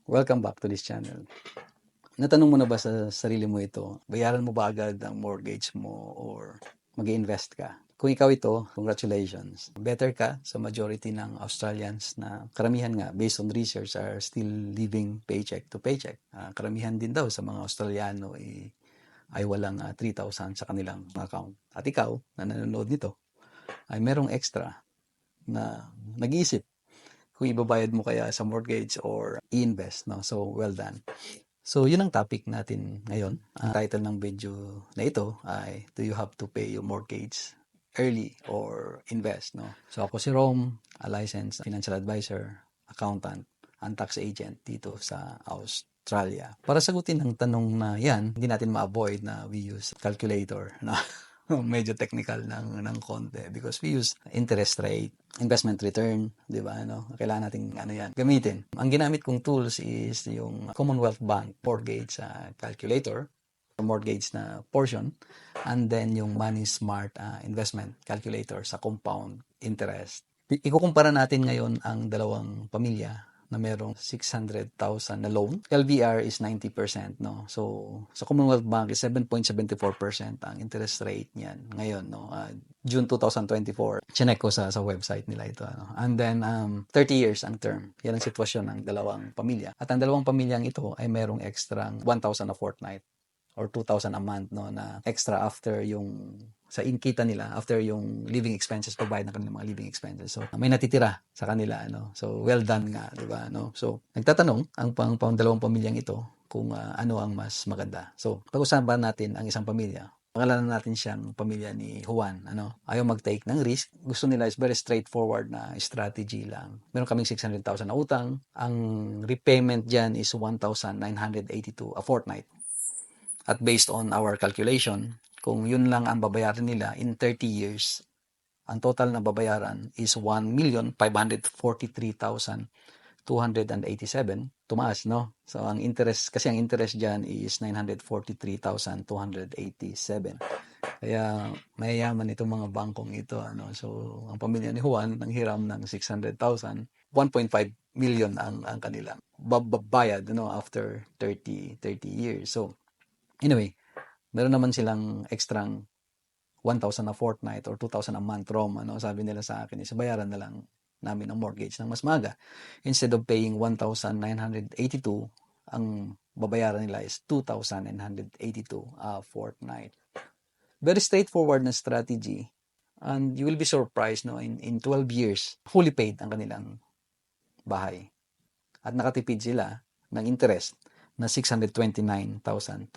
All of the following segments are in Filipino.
Welcome back to this channel. Natanong mo na ba sa sarili mo ito? Bayaran mo ba agad ang mortgage mo or mag-invest ka? Kung ikaw ito, congratulations. Better ka sa majority ng Australians na karamihan nga, based on research, are still living paycheck to paycheck. Karamihan din daw sa mga Australiano ay walang 3,000 sa kanilang account. At ikaw, na nanonood nito, ay merong extra na nag-iisip kung ibabayad mo kaya sa mortgage or i-invest, no? So, well done. So, yun ang topic natin ngayon. Ang title ng video na ito ay, Do you have to pay your mortgage early or invest, no? So, ako si Rom, a licensed financial advisor, accountant, and tax agent dito sa Australia. Para sagutin ang tanong na yan, hindi natin ma-avoid na we use calculator, no? Medyo technical ng konti because we use interest rate, investment return, di ba? Ano? Kailangan nating yan, gamitin. Ang ginamit kong tools is yung Commonwealth Bank mortgage calculator, mortgage na portion, and then yung Money Smart investment calculator sa compound interest. Ikukumpara natin ngayon ang dalawang pamilya na merong 600,000 na loan. LVR is 90%, no? So, sa Commonwealth Bank is 7.74% ang interest rate niyan ngayon, no? June 2024. Chinek ko sa website nila ito, ano? And then 30 years ang term. Yan ang sitwasyon ng dalawang pamilya. At ang dalawang pamilyang ito ay merong extra 1,000 a fortnight or 2,000 a month, no, na extra after yung sa inkita nila, after yung living expenses, provide na kanilang mga living expenses. So, may natitira sa kanila, ano. So, well done nga, di ba, no? So, nagtatanong ang pang dalawang pamilyang ito kung ano ang mas maganda. So, pag-usapan natin ang isang pamilya. Pangalanan natin siyang pamilya ni Juan, ano. Ayaw mag-take ng risk. Gusto nila is very straightforward na strategy lang. Meron kaming 600,000 na utang. Ang repayment dyan is 1,982 a fortnight. At based on our calculation, kung yun lang ang babayaran nila in 30 years, ang total na babayaran is 1,543,287. Tumaas, no? So, ang interest dyan is 943,287. Kaya, mayayaman itong mga bangkong ito, ano? So, ang pamilya ni Juan, nanghiram ng 600,000, 1.5 million ang kanilang babayad, no, after 30 years. So, anyway, meron naman silang extrang 1,000 a fortnight or 2,000 a month, Rom. Ano, sabi nila sa akin, is bayaran na lang namin ang mortgage ng mas maga. Instead of paying 1,982, ang babayaran nila is 2,982 a fortnight. Very straightforward na strategy. And you will be surprised, no, in 12 years, fully paid ang kanilang bahay. At nakatipid sila ng interest na 629,297.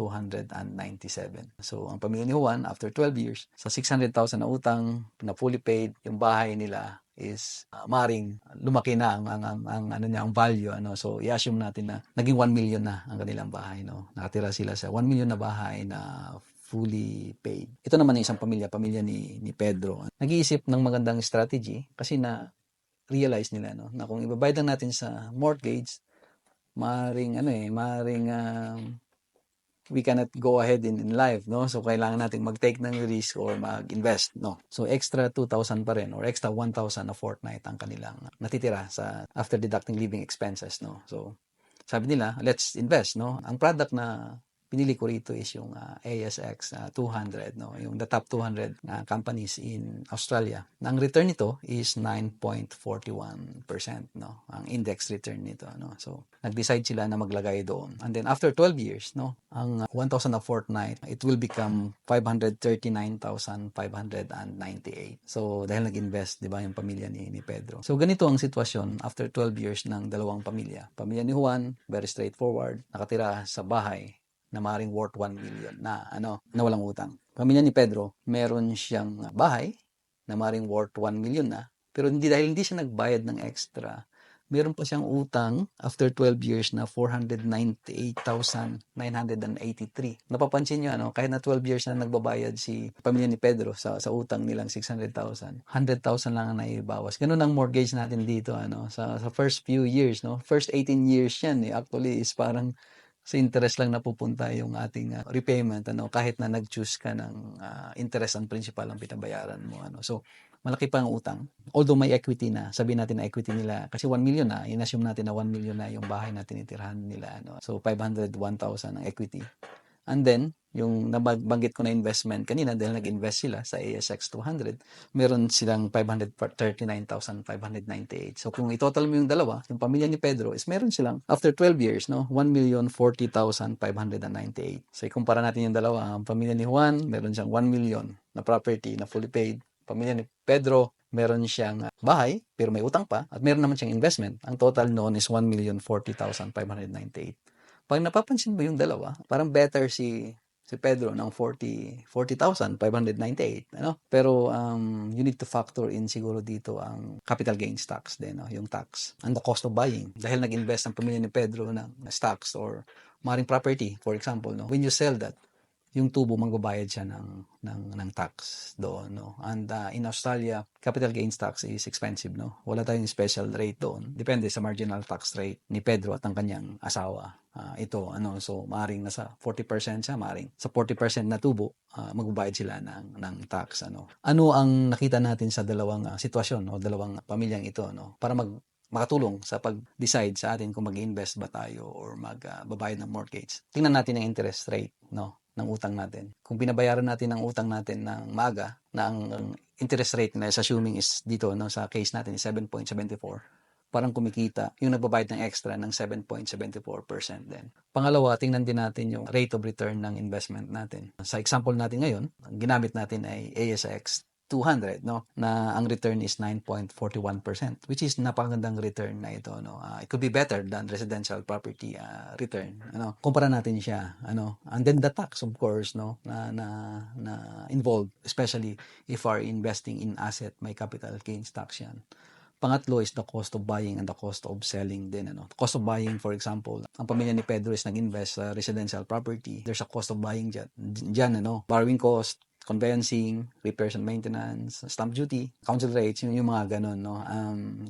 So, ang pamilya ni Juan, after 12 years, sa 600,000 na utang, na fully paid, yung bahay nila is maring lumaki na ang value, ano. So, i-assume natin na naging 1 million na ang kanilang bahay, no. Nakatira sila sa 1 million na bahay na fully paid. Ito naman yung isang pamilya ni Pedro. Nag-iisip ng magandang strategy kasi na realize nila, no, na kung ibabayad lang natin sa mortgage, maring we cannot go ahead in life, no? So, kailangan nating mag-take ng risk or mag-invest, no? So, extra 2,000 pa rin or extra 1,000 a fortnight ang kanilang natitira sa after deducting living expenses, no? So, sabi nila, let's invest, no? Ang product na pinili ko rito is yung ASX 200, no? Yung the top 200 companies in Australia. Ang return nito is 9.41%, no? Ang index return nito, no? So, nag-decide sila na maglagay doon. And then after 12 years, no, ang 1,000 a fortnight, it will become 539,598. So, dahil nag-invest, di ba, yung pamilya ni Pedro. So, ganito ang sitwasyon after 12 years ng dalawang pamilya. Pamilya ni Juan, very straightforward, nakatira sa bahay na maaaring worth 1 million na walang utang. Pamilya ni Pedro, meron siyang bahay na maaaring worth 1 million na, pero dahil hindi siya nagbayad ng extra, meron pa siyang utang after 12 years na 498,983. Napapansin niyo, ano, kahit na 12 years na nagbabayad si pamilya ni Pedro sa utang nilang 600,000, 100,000 lang ang naibawas. Ganun ang mortgage natin dito, ano, sa first few years, no. First 18 years yan, actually is parang sa interest lang napupunta yung ating repayment, ano, kahit na nag-choose ka ng interest and principal ang pinabayaran mo, ano. So, malaki pa ang utang. Although may equity na, sabihin natin na equity nila, kasi 1 million na, in-assume natin na 1 million na yung bahay na tinitirahan nila. No? So, 501,000 ang equity. And then, yung nabanggit ko na investment kanina, dahil nag-invest sila sa ASX 200, meron silang 539,598. So, kung i-total mo yung dalawa, yung pamilya ni Pedro, is meron silang, after 12 years, no, 1,040,598. So, ikumpara natin yung dalawa. Ang pamilya ni Juan, meron siyang 1 million na property na fully paid. Pamilya ni Pedro, meron siyang bahay, pero may utang pa, at meron naman siyang investment. Ang total noon is 1,040,598. Pag napapansin mo yung dalawa, parang better si Pedro ng 40,598, ano? Pero you need to factor in siguro dito ang capital gains tax din, no? Yung tax and the cost of buying. Dahil nag-invest ang pamilya ni Pedro ng stocks or maring property, for example, no? When you sell that, yung tubo magbabayad siya ng tax doon, no? And in Australia, capital gains tax is expensive, no? Wala tayong special rate doon. Depende sa marginal tax rate ni Pedro at ang kanyang asawa. So maaring nasa 40% siya, maaring sa 40% na tubo, magbabayad sila ng tax, ano. Ano ang nakita natin sa dalawang sitwasyon o dalawang pamilyang ito, no? Para makatulong sa pag-decide sa atin kung mag-invest ba tayo or magbabayad ng mortgage. Tingnan natin ang interest rate, no, ng utang natin. Kung binabayaran natin ang utang natin ng maaga, na ang interest rate na is assuming is dito, no, sa case natin is 7.74, parang kumikita yung nagbabayad ng extra ng 7.74% din. Pangalawa, tingnan din natin yung rate of return ng investment natin. Sa example natin ngayon, ang ginamit natin ay ASX 200, no, na ang return is 9.41%, which is napakagandang return na ito, no. It could be better than residential property return, ano. Kumpara natin siya, ano. And then the tax, of course, no, na involved, especially if are investing in asset, may capital gains tax yan. Pangatlo is the cost of buying and the cost of selling din, ano. Cost of buying, for example, ang pamilya ni Pedro is nag-invest sa residential property. There's a cost of buying dyan, ano. Borrowing cost, conveyancing, repairs and maintenance, stamp duty, council rates, yung mga ganun, no.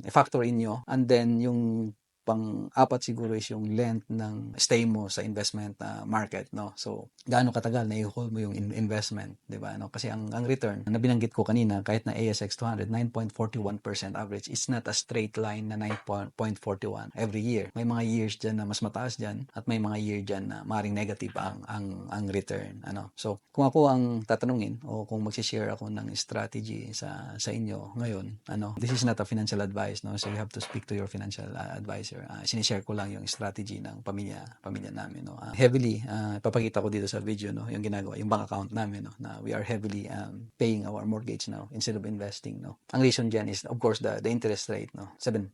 I-factor in nyo. And then, yung pang-apat siguro is yung length ng stay mo sa investment market, no. So, gaano katagal na i-hold mo yung investment, 'di ba? No? Kasi ang return na binanggit ko kanina, kahit na ASX 200, 9.41% average, it's not a straight line na 9.41 every year. May mga years diyan na mas mataas diyan at may mga year diyan na maring negative ang return, ano. So, kung ako ang tatanungin o kung magsi-share ako ng strategy sa inyo ngayon, ano, this is not a financial advice, no. So, you have to speak to your financial advisor. Sinishare ko lang yung strategy ng pamilya namin, no. Heavily papakita ko dito sa video, no, yung ginagawa, yung bank account namin, no, na we are heavily paying our mortgage now instead of investing, no. Ang reason dyan is of course the interest rate, no, 7%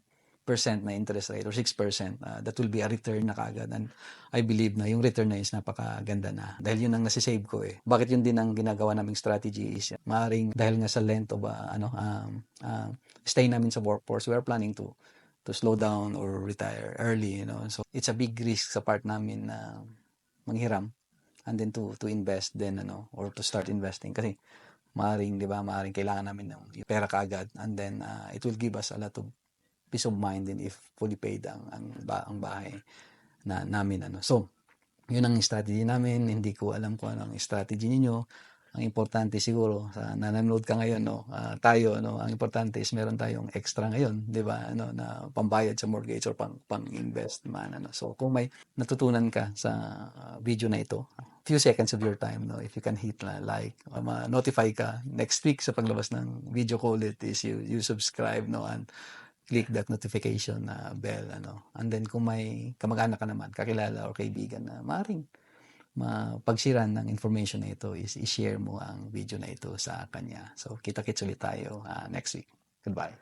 na interest rate or 6%, that will be a return na kaagad, and I believe na yung return na is napakaganda na dahil yun ang nasisave ko eh. Bakit yun din ang ginagawa naming strategy is maaaring dahil nga sa length of stay namin sa workforce, we are planning to slow down or retire early, you know. So it's a big risk sa part namin na manghiram and then to invest then, ano, or to start investing kasi maaring, di ba, maaring kailangan namin ng pera kaagad, and then it will give us a lot of peace of mind din if fully paid ang bahay namin, ano. So yun ang strategy namin. Hindi ko alam kung ano ang strategy niyo. Ang importante siguro sa nanonood ka ngayon, no, tayo, no, ang importante is meron tayong extra ngayon, 'di ba, ano, na pambayad sa mortgage or pang-invest man, ano. So kung may natutunan ka sa video na ito, few seconds of your time, no, if you can hit like, ma-notify ka next week sa paglabas ng video ko ulit, is you subscribe, no, and click that notification bell, ano. And then kung may kamag-anak ka naman, kakilala or kaibigan na maaaring mapagsiran ng information na ito, is i-share mo ang video na ito sa kanya. So kita-kits ulit tayo next week. Goodbye.